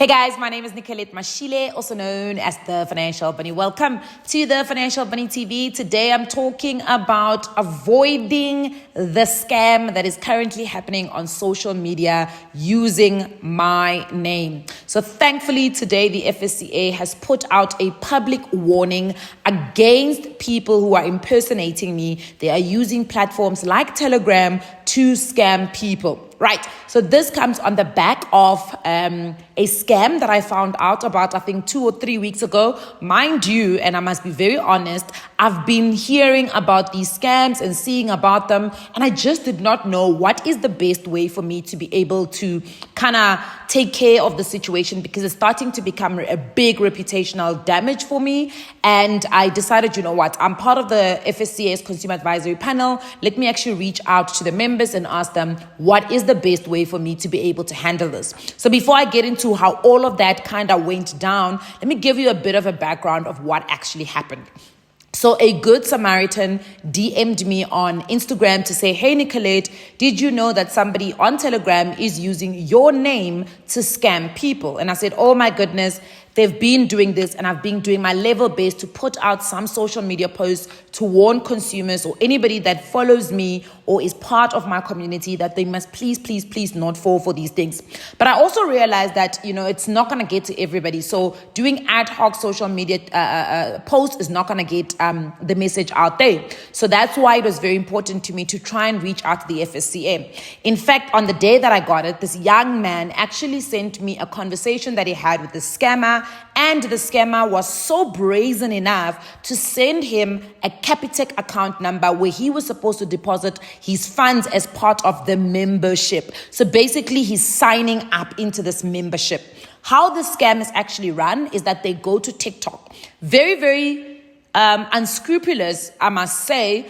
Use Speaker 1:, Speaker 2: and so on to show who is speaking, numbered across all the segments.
Speaker 1: Hey guys, my name is Nicolette Mashile, also known as the Financial Bunny. Welcome to the Financial Bunny TV. Today I'm talking about avoiding the scam that is currently happening on social media using my name. So thankfully today the FSCA has put out a public warning against people who are impersonating me. They are using platforms like Telegram to scam people. Right, so this comes on the back of a scam that I found out about, I think 2 or 3 weeks ago. Mind you, and I must be very honest, I've been hearing about these scams and seeing about them, and I just did not know what is the best way for me to be able to kind of take care of the situation, because it's starting to become a big reputational damage for me. And I decided, you know what, I'm part of the FSCA's Consumer Advisory Panel. Let me actually reach out to the members and ask them what is the best way for me to be able to handle this. So before I get into how all of that kind of went down, let me give you a bit of a background of what actually happened. So a good Samaritan DM'd me on Instagram to say, hey, Nicolette, did you know that somebody on Telegram is using your name to scam people? And I said, oh my goodness, they've been doing this, and I've been doing my level best to put out some social media posts to warn consumers or anybody that follows me or is part of my community that they must please not fall for these things. But I also realized that, it's not going to get to everybody. So doing ad hoc social media posts is not going to get the message out there. So that's why it was very important to me to try and reach out to the FSCA. In fact, on the day that I got it, this young man actually sent me a conversation that he had with the scammer, and the scammer was so brazen enough to send him a Capitec account number where he was supposed to deposit his funds as part of the membership. So basically, he's signing up into this membership. How the scam is actually run is that they go to TikTok. Very unscrupulous, I must say,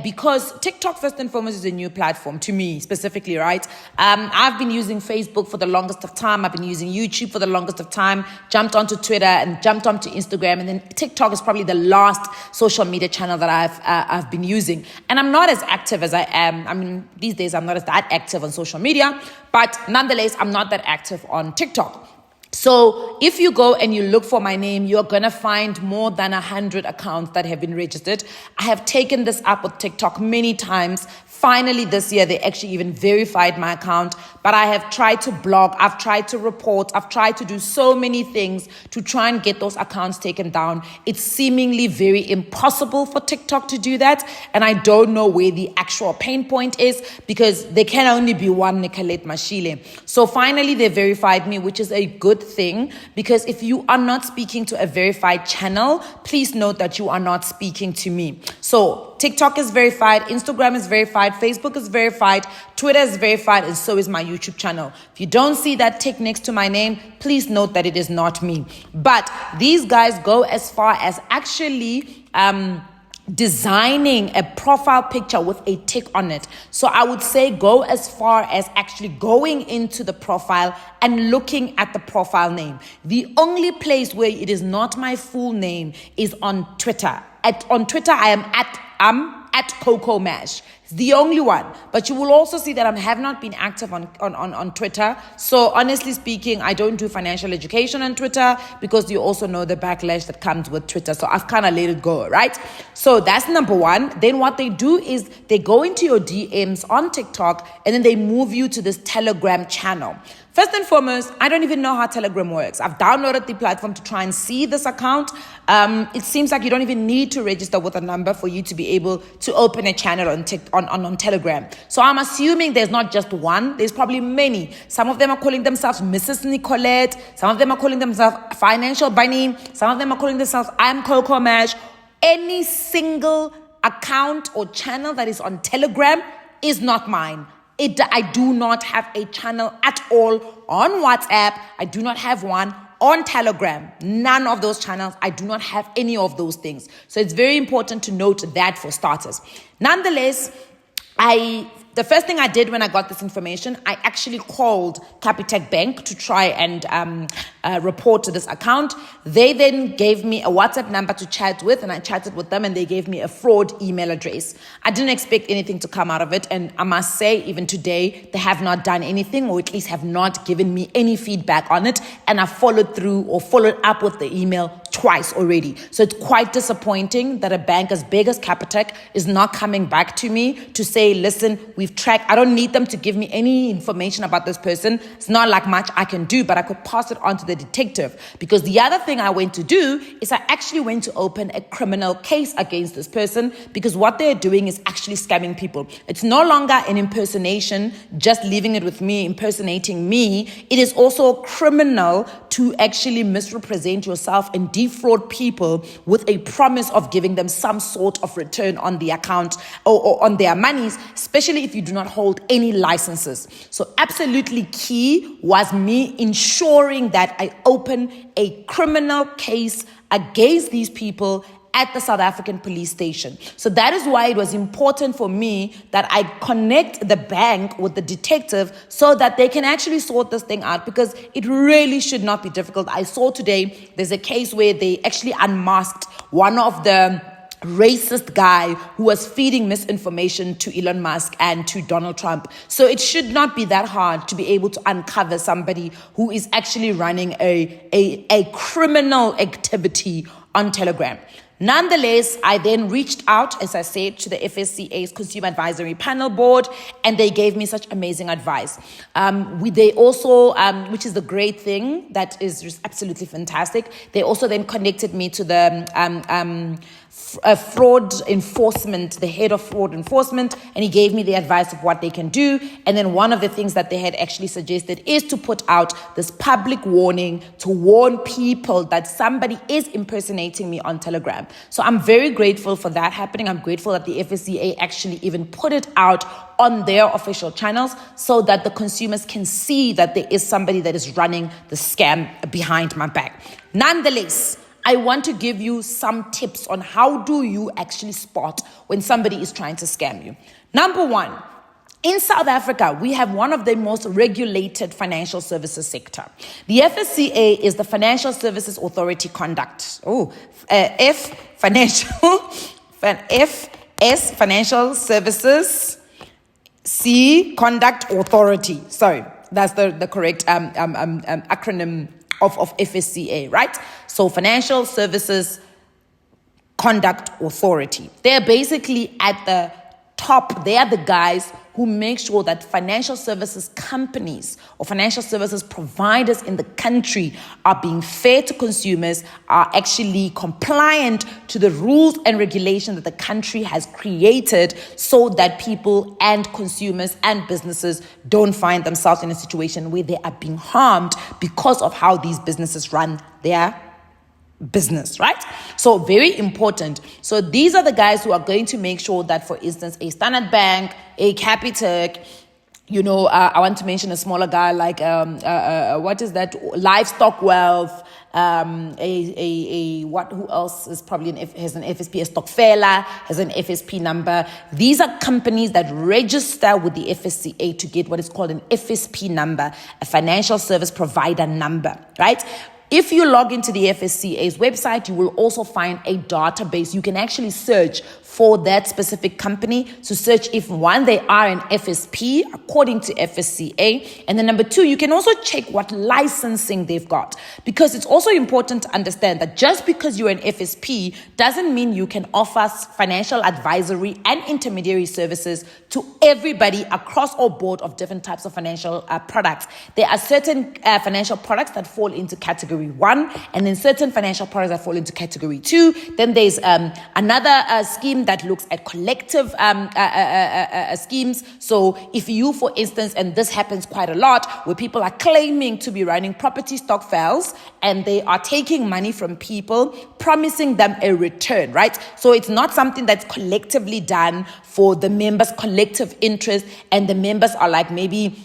Speaker 1: because TikTok, first and foremost, is a new platform to me specifically, right? I've been using Facebook for the longest of time. I've been using YouTube for the longest of time, jumped onto Twitter and jumped onto Instagram. And then TikTok is probably the last social media channel that I've been using. And I'm not as active as I am. I mean, these days I'm not that active on social media, but nonetheless, I'm not that active on TikTok. So if you go and you look for my name, you're going to find more than 100 accounts that have been registered. I have taken this up with TikTok many times. Finally, this year, they actually even verified my account. But I have tried to block, I've tried to report, I've tried to do so many things to try and get those accounts taken down. It's seemingly very impossible for TikTok to do that. And I don't know where the actual pain point is, because there can only be one Nicolette Mashile. So finally, they verified me, which is a good thing, because if you are not speaking to a verified channel, please note that you are not speaking to me. So TikTok is verified, Instagram is verified, Facebook is verified, Twitter is verified, and so is my YouTube channel. If you don't see that tick next to my name, please note that it is not me. But these guys go as far as actually designing a profile picture with a tick on it. So I would say go as far as actually going into the profile and looking at the profile name. The only place where it is not my full name is on Twitter. On Twitter, I am at Coco Mash. It's the only one. But you will also see that I have not been active on Twitter. So honestly speaking, I don't do financial education on Twitter, because you also know the backlash that comes with Twitter. So I've kind of let it go, right? So that's number one. Then what they do is they go into your DMs on TikTok, and then they move you to this Telegram channel. First and foremost, I don't even know how Telegram works. I've downloaded the platform to try and see this account. It seems like you don't even need to register with a number for you to be able to open a channel on Telegram. So I'm assuming there's not just one. There's probably many. Some of them are calling themselves Mrs. Nicolette. Some of them are calling themselves Financial Bunny. Some of them are calling themselves I'm Coco Mash. Any single account or channel that is on Telegram is not mine. I do not have a channel at all on WhatsApp. I do not have one on Telegram. None of those channels. I do not have any of those things. So it's very important to note that for starters. Nonetheless, I the first thing I did when I got this information, I actually called Capitec Bank to try and report to this account. They then gave me a WhatsApp number to chat with, and I chatted with them, and they gave me a fraud email address. I didn't expect anything to come out of it, and I must say, even today, they have not done anything, or at least have not given me any feedback on it, and I followed through or followed up with the email twice already. So it's quite disappointing that a bank as big as Capitec is not coming back to me to say, listen, we've tracked. I don't need them to give me any information about this person. It's not like much I can do, but I could pass it on to the detective. Because the other thing I went to do is I actually went to open a criminal case against this person, because what they're doing is actually scamming people. It's no longer an impersonation, just leaving it with me, impersonating me. It is also criminal to actually misrepresent yourself and defraud people with a promise of giving them some sort of return on the account or on their monies, especially if you do not hold any licenses. So absolutely key was me ensuring that I open a criminal case against these people at the South African police station. So that is why it was important for me that I connect the bank with the detective so that they can actually sort this thing out, because it really should not be difficult. I saw today there's a case where they actually unmasked one of the racist guy who was feeding misinformation to Elon Musk and to Donald Trump. So it should not be that hard to be able to uncover somebody who is actually running a criminal activity on Telegram. Nonetheless, I then reached out, as I said, to the FSCA's Consumer Advisory Panel Board, and they gave me such amazing advice. They also, which is the great thing, that is just absolutely fantastic, they also then connected me to the fraud enforcement, the head of fraud enforcement, and he gave me the advice of what they can do. And then one of the things that they had actually suggested is to put out this public warning to warn people that somebody is impersonating me on Telegram. So I'm very grateful for that happening. I'm grateful that the FSCA actually even put it out on their official channels so that the consumers can see that there is somebody that is running the scam behind my back. Nonetheless, I want to give you some tips on how do you actually spot when somebody is trying to scam you. Number one, in South Africa, we have one of the most regulated financial services sector. The FSCA is the Financial Services Authority Conduct. Financial Services Conduct Authority. Sorry, that's the correct acronym of FSCA, right? So Financial Services Conduct Authority. They're basically at the top. They are the guys who make sure that financial services companies or financial services providers in the country are being fair to consumers, are actually compliant to the rules and regulations that the country has created, so that people and consumers and businesses don't find themselves in a situation where they are being harmed because of how these businesses run their business, right? So very important. So these are the guys who are going to make sure that, for instance, a Standard Bank, a Capitec, I want to mention a smaller guy like what is that? Livestock Wealth. Who else is probably has an FSP? A Stockfella has an FSP number. These are companies that register with the FSCA to get what is called an FSP number, a financial service provider number, right? If you log into the FSCA's website, you will also find a database. You can actually search for that specific company to search if, one, they are an FSP according to FSCA. And then number two, you can also check what licensing they've got. Because it's also important to understand that just because you're an FSP doesn't mean you can offer financial advisory and intermediary services to everybody across all board of different types of financial products. There are certain financial products that fall into category 1, and then certain financial products that fall into category 2. Then there's another scheme that looks at collective schemes. So if you, for instance, and this happens quite a lot, where people are claiming to be running property stock files and they are taking money from people, promising them a return, right? So it's not something that's collectively done for the members' collective interest, and the members are like maybe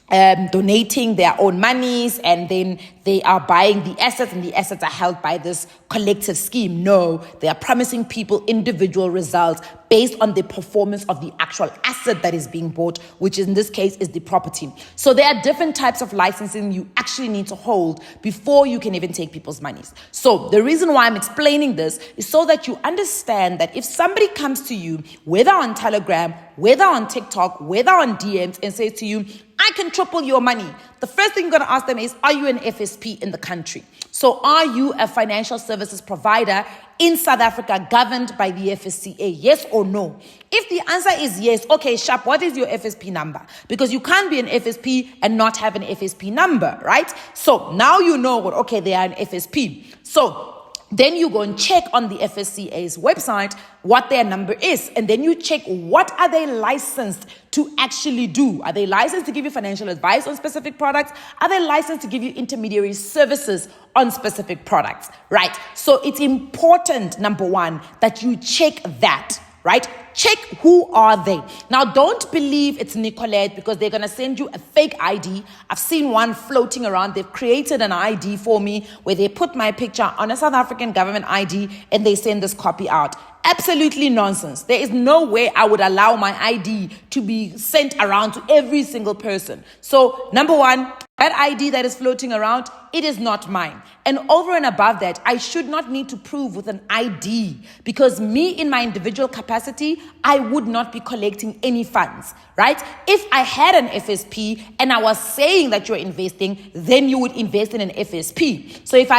Speaker 1: donating their own monies, and then they are buying the assets, and the assets are held by this collective scheme. No, they are promising people individual results based on the performance of the actual asset that is being bought, which in this case is the property. So there are different types of licensing you actually need to hold before you can even take people's monies. So the reason why I'm explaining this is so that you understand that if somebody comes to you, whether on Telegram, whether on TikTok, whether on DMs, and says to you, I can triple your money, the first thing you're going to ask them is, are you an FSP in the country? So are you a financial services provider in South Africa governed by the FSCA? Yes or no? If the answer is yes, okay, Sharp, what is your FSP number? Because you can't be an FSP and not have an FSP number, right? So now you know what, okay, they are an FSP. So then you go and check on the FSCA's website what their number is. And then you check what are they licensed to actually do. Are they licensed to give you financial advice on specific products? Are they licensed to give you intermediary services on specific products? Right. So it's important, number one, that you check that. Right? Check who are they. Now, don't believe it's Nicolette because they're going to send you a fake ID. I've seen one floating around. They've created an ID for me where they put my picture on a South African government ID and they send this copy out. Absolutely nonsense. There is no way I would allow my ID to be sent around to every single person. So, number one, that ID that is floating around, it is not mine. And over and above that, I should not need to prove with an ID because me in my individual capacity, I would not be collecting any funds, right? If I had an FSP and I was saying that you're investing, then you would invest in an FSP. So if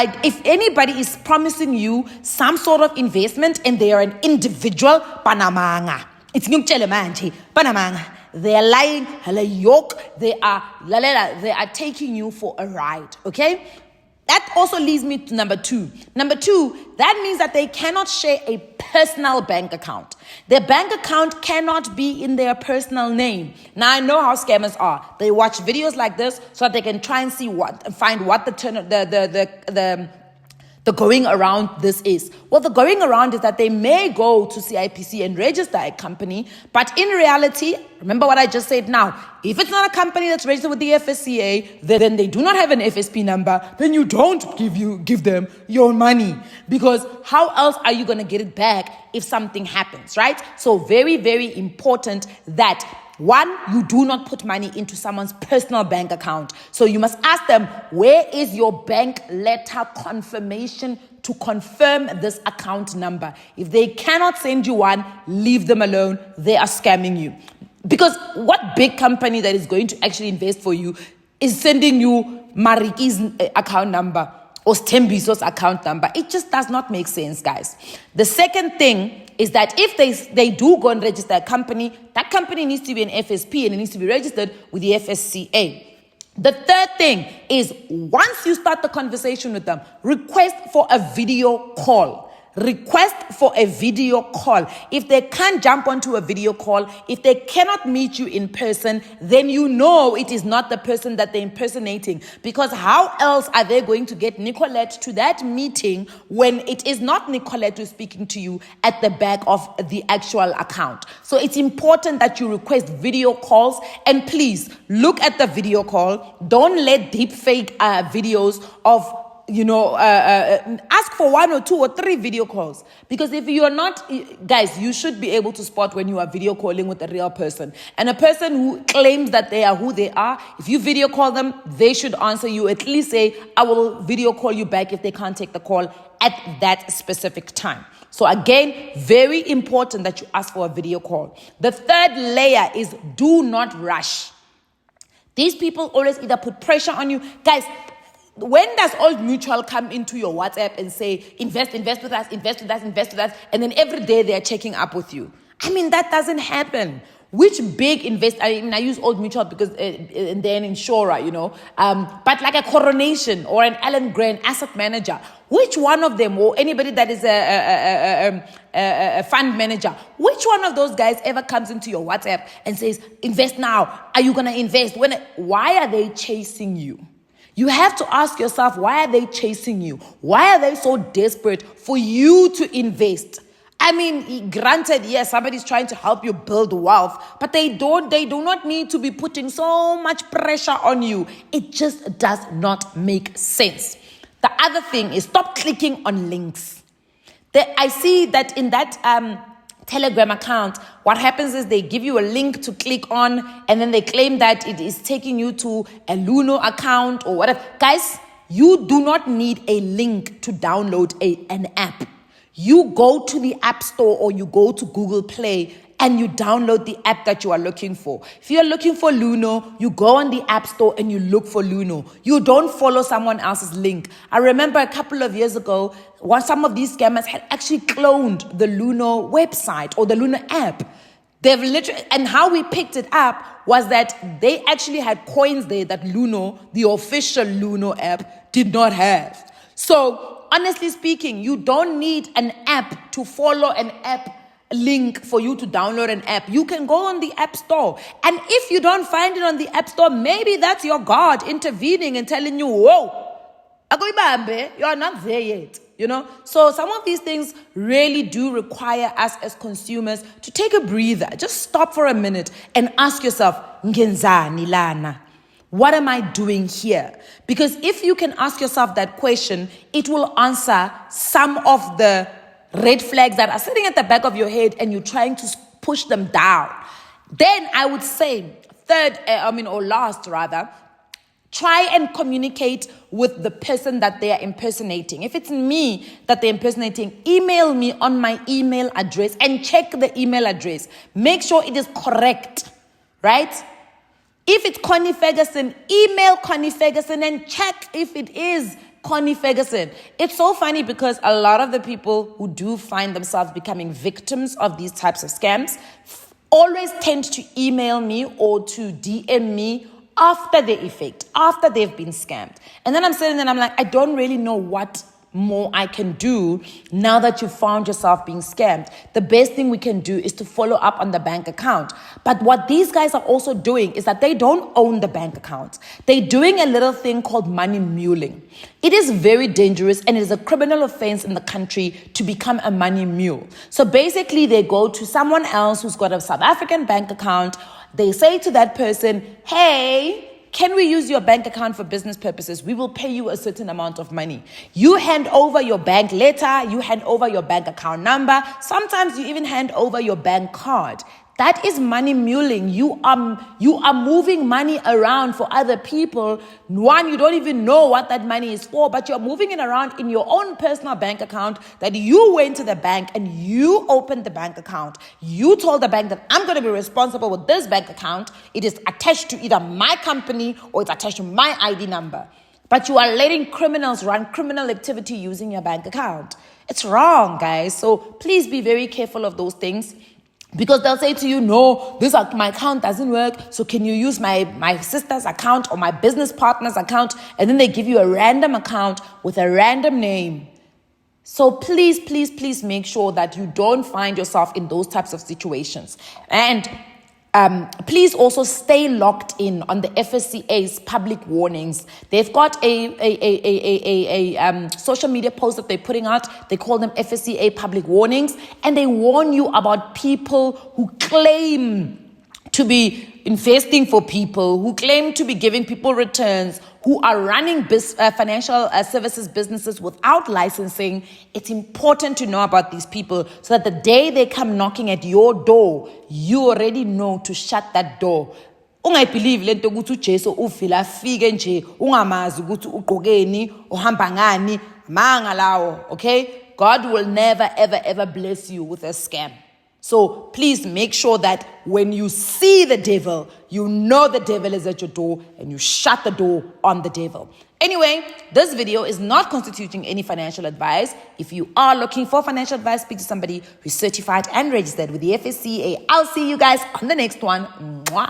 Speaker 1: anybody is promising you some sort of investment and they are an individual, panamanga. It's panamanga. They are lying, they are taking you for a ride, okay? That also leads me to number two. Number two, that means that they cannot share a personal bank account. Their bank account cannot be in their personal name. Now, I know how scammers are. They watch videos like this so that they can try and find what the going around this is. Well, the going around is that they may go to CIPC and register a company, but in reality, remember what I just said now, if it's not a company that's registered with the FSCA, then they do not have an FSP number, then you don't give them your money. Because how else are you going to get it back if something happens, right? So very, very important that one, you do not put money into someone's personal bank account. So you must ask them, where is your bank letter confirmation to confirm this account number? If they cannot send you one, leave them alone. They are scamming you. Because what big company that is going to actually invest for you is sending you Mariki's account number or Stembiso's account number? It just does not make sense, guys. The second thing is that if they do go and register a company, that company needs to be an FSP and it needs to be registered with the FSCA. The third thing is once you start the conversation with them, request for a video call. Request for a video call. If they can't jump onto a video call, if they cannot meet you in person, then you know it is not the person that they're impersonating. Because how else are they going to get Nicolette to that meeting when it is not Nicolette who's speaking to you at the back of the actual account? So it's important that you request video calls, and please look at the video call. Don't let deep fake videos of ask for 1 or 2 or 3 video calls. Because if you're not, guys, you should be able to spot when you are video calling with a real person. And a person who claims that they are who they are, if you video call them, they should answer you. At least say, I will video call you back if they can't take the call at that specific time. So again, very important that you ask for a video call. The third layer is do not rush. These people always either put pressure on you. Guys, when does Old Mutual come into your WhatsApp and say, invest with us, and then every day they're checking up with you? I mean, that doesn't happen. Which big I use Old Mutual because and they're an insurer, but like a Coronation or an Allen Grant asset manager, which one of them, or anybody that is a fund manager, which one of those guys ever comes into your WhatsApp and says, invest now? Are you going to invest? Why are they chasing you? You have to ask yourself, why are they chasing you? Why are they so desperate for you to invest? I mean, granted, yes, somebody's trying to help you build wealth, but they do not need to be putting so much pressure on you. It just does not make sense. The other thing is stop clicking on links. I see that in that Telegram account, what happens is they give you a link to click on, and then they claim that it is taking you to a Luno account or whatever. Guys, you do not need a link to download an app. You go to the App Store or you go to Google Play and you download the app that you are looking for. If you're looking for Luno, you go on the App Store and you look for Luno. You don't follow someone else's link. I remember a couple of years ago, some of these scammers had actually cloned the Luno website or the Luno app. They've literally, and how we picked it up was that they actually had coins there that Luno, the official Luno app, did not have. So, honestly speaking, you don't need an app to follow an app link for you to download an app. You can go on the App Store. And if you don't find it on the App Store, maybe that's your God intervening and telling you, whoa, you're not there yet. So some of these things really do require us as consumers to take a breather. Just stop for a minute and ask yourself, ngenzani lana? What am I doing here? Because if you can ask yourself that question, it will answer some of the red flags that are sitting at the back of your head and you're trying to push them down. Then I would say, last rather, try and communicate with the person that they are impersonating. If it's me that they're impersonating, email me on my email address and check the email address. Make sure it is correct, right? If it's Connie Ferguson, email Connie Ferguson and check if it is Connie Ferguson. It's so funny because a lot of the people who do find themselves becoming victims of these types of scams always tend to email me or to DM me after the effect, after they've been scammed. And then I'm sitting there and I'm like, I don't really know what more I can do now that you found yourself being scammed. The best thing we can do is to follow up on the bank account. But what these guys are also doing is that they don't own the bank account. They're doing a little thing called money muling. It is very dangerous and it is a criminal offense in the country to become a money mule. So basically they go to someone else who's got a South African bank account. They say to that person, hey, can we use your bank account for business purposes? We will pay you a certain amount of money. You hand over your bank letter, you hand over your bank account number. Sometimes you even hand over your bank card. That is money muling. You are moving money around for other people. One, you don't even know what that money is for, but you're moving it around in your own personal bank account that you went to the bank and you opened the bank account. You told the bank that I'm going to be responsible with this bank account. It is attached to either my company or it's attached to my ID number. But you are letting criminals run criminal activity using your bank account. It's wrong, guys. So please be very careful of those things. Because they'll say to you, no, my account doesn't work, so can you use my sister's account or my business partner's account? And then they give you a random account with a random name. So please, please, please make sure that you don't find yourself in those types of situations. And please also stay locked in on the FSCA's public warnings. They've got a social media post that they're putting out. They call them FSCA public warnings. And they warn you about people who claim to be investing for people, who claim to be giving people returns, who are running financial services businesses without licensing. It's important to know about these people so that the day they come knocking at your door, you already know to shut that door. Ungayibelieve lento ukuthi uJesu uvela afike nje ungamazi ukuthi ugqokeni uhamba ngani manga lawo, okay? God will never ever ever bless you with a scam. So please make sure that when you see the devil, you know the devil is at your door and you shut the door on the devil. Anyway, this video is not constituting any financial advice. If you are looking for financial advice, speak to somebody who's certified and registered with the FSCA. I'll see you guys on the next one. Mwah.